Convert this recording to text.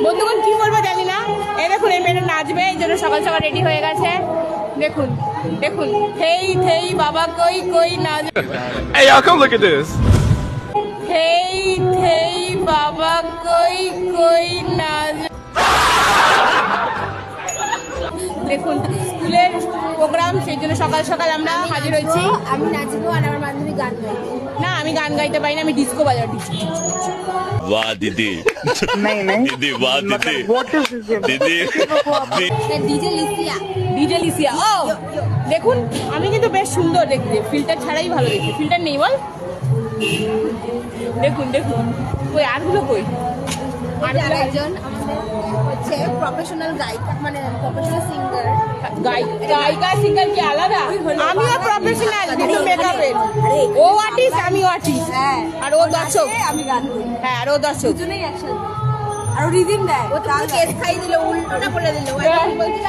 বন্ধুগণ কি বলবো জানি না। এই দেখুন এই মেয়েটা নাচবে, এই জন্য সকাল সকাল রেডি হয়ে গেছে। দেখুন দেখুন, থেই থেই বাবা কই কই নাচ। Hey, y'all, come look at this. থেই থেই বাবা কই কই নাচ। দেখুন স্কুলের প্রোগ্রাম, সেই জন্য সকাল সকাল আমরা হাজির হয়েছি। আমি নাচবো আর আমার বান্ধবী গান গাইবে। না আমি গান গাইতে পারি না, আমি ডিস্কো বাজাবো। ডিস্কো। वाह दीदी नहीं नहीं दीदी वाह दीदी व्हाट इज दिस दीदी ডিজে লিসিয়া। ডিজে লিসিয়া। ও দেখুন আমি কিন্তু বেশ সুন্দর দেখতে, ফিল্টার ছাড়াই ভালো দেখতে। ফিল্টার নেই বল। দেখুন দেখুন কই আরগুলো কই? আর একজন আমাদের হচ্ছে প্রফেশনাল গায়িকা, মানে প্রফেশনাল সিঙ্গার। গায়িকা সিঙ্গার কি আলাদা? আমিও প্রফেশনাল কিন্তু মেকআপের। ও আর্টিস্ট, আমিও আর্টিস্ট। হ্যাঁ, আর ও দর্শক। আমি গান করি। হ্যাঁ আর ও দর্শক। দুজনেই একসাথে। আর রিদিম দেয়। ও তো কেস খাই দিল, উল্টোটা করে দিল। ও এখন বলছে